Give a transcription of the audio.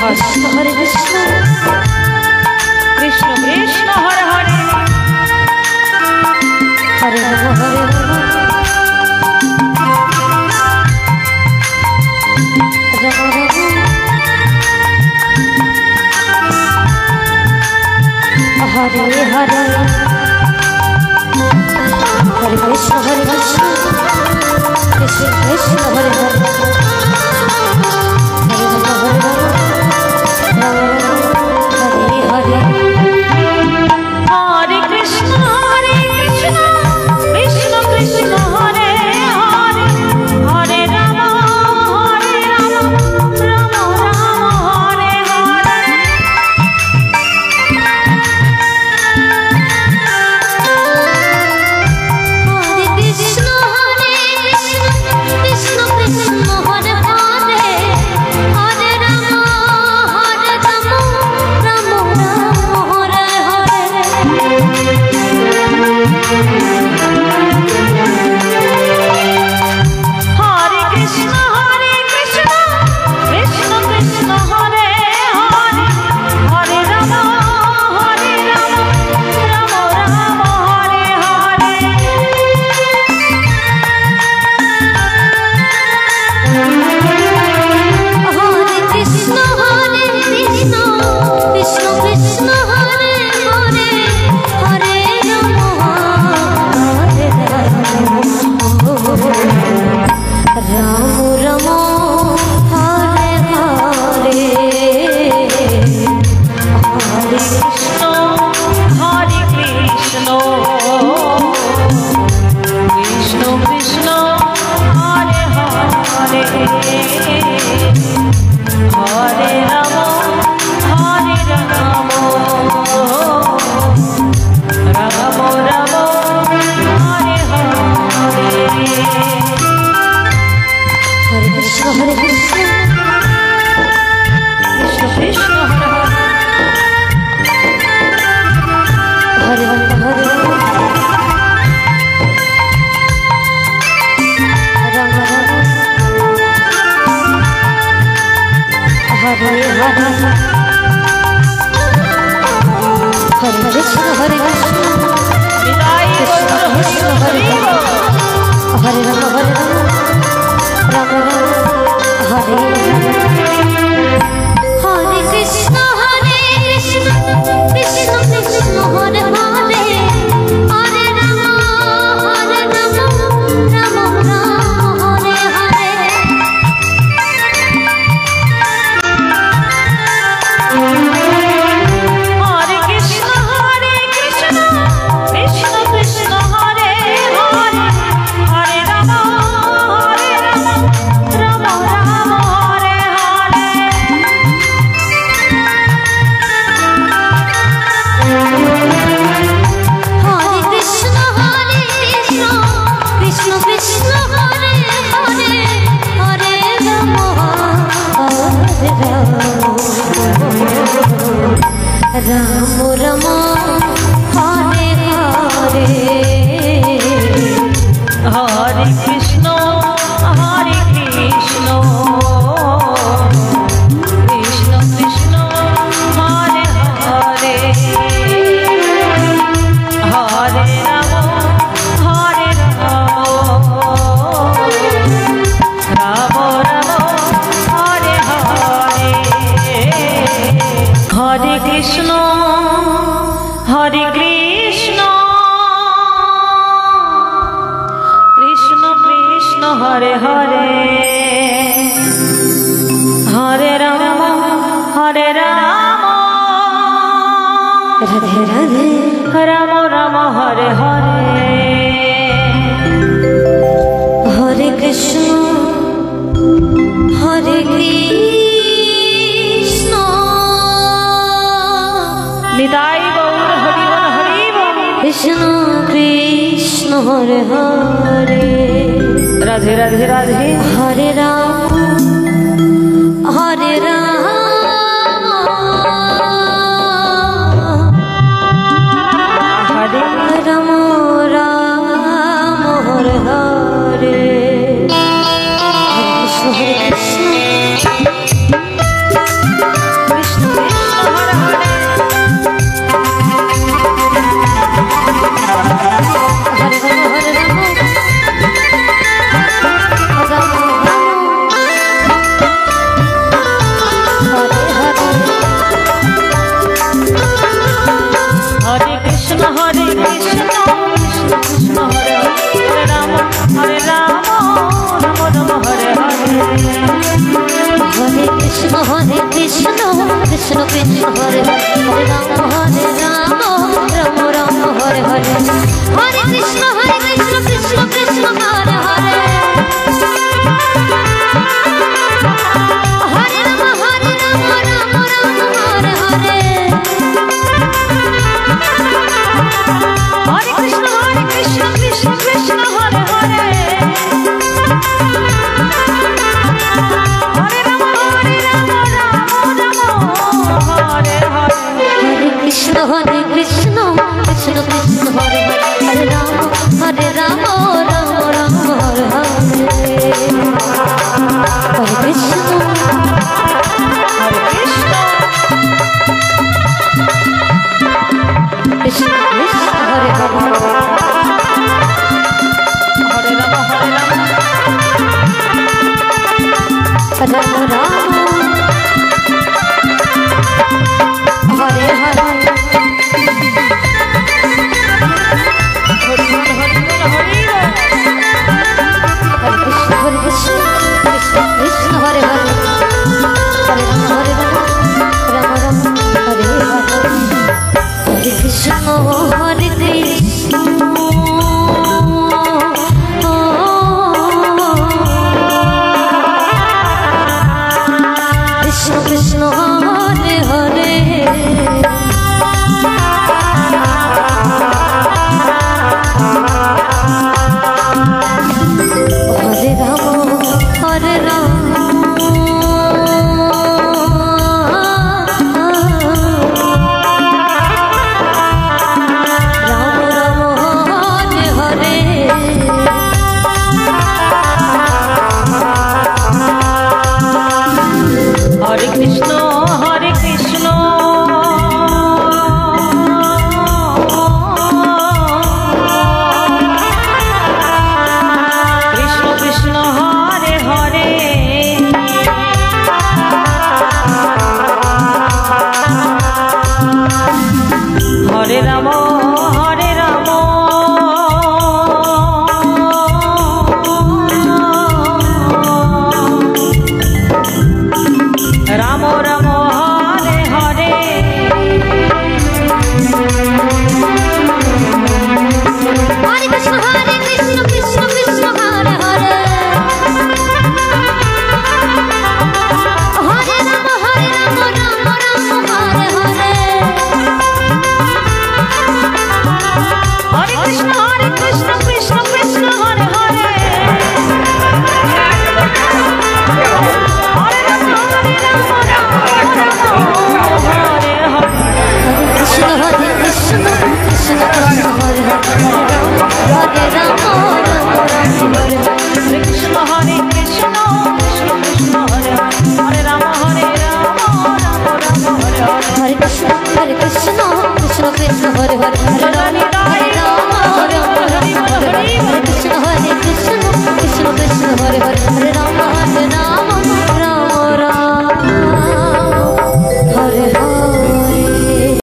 कृष्ण हरे कृष्ण कृष्ण कृष्ण हरे हरे हरे राम हरे राम राम राम हरे हरे हरे कृष्ण कृष्ण कृष्ण हरे हरे हरे राम राम हरे हरे हरे कृष्ण कृष्ण कृष्ण हरे हरे हरे राम राम राम हरे हरे हरे कृष्ण कृष्ण कृष्ण हरे हरे हरे राम राम राम हरे हरे हरे कृष्ण कृष्ण कृष्ण हरे हरे हरे राम राम राम हरे हरे हरे कृष्ण कृष्ण कृष्ण हरे हरे हरे राम राम हरे हरे हरे कृष्ण कृष्ण कृष्ण हरे हरे हरे राम राम राम हरे हरे हरे कृष्ण कृष्ण कृष्ण हरे हरे हरे राम हरे हरे हरे कृष्ण कृष्ण कृष्ण हरे हरे राम राम हरे हरे कृष्ण कृष्ण कृष्ण हरे हरे हरे राम राम राम हरे हरे हरे कृष्ण कृष्ण कृष्ण हरे हरे हरे राम राम राम हरे हरे हरे कृष्ण कृष्ण कृष्ण हरे हरे हरे राम राम हरे हरे हरे कृष्ण कृष्ण कृष्ण हरे हरे हरे राम राम हरे हरे हरे कृष्ण कृष्ण कृष्ण हरे हरे हरे राम राधे राधे राम राम हरे हरे हरे कृष्ण निताई गौर हरि बोल कृष्ण कृष्ण हरे हरे राधे राधे राधे हरे राम हरे राम हरे हरे हरे कृष्ण कृष्ण कृष्ण हरे हरे हरे राम राम राम हरे हरे हरे कृष्ण कृष्ण कृष्ण हरे हरे हरे राम राम हरे हरे हरे कृष्ण कृष्ण कृष्ण हरे हरे हरे राम हरे हरे हरे कृष्ण कृष्ण कृष्ण हरे हरे हरे राम राम हरे हरे हरे कृष्ण कृष्ण कृष्ण हरे हरे हरे राम हरे हरे हरे कृष्ण कृष्ण हरे हरे हरे राम हरे हरे हरे कृष्ण हरे कृष्ण कृष्ण कृष्ण हरे हरे हरे राम हरे कृष्ण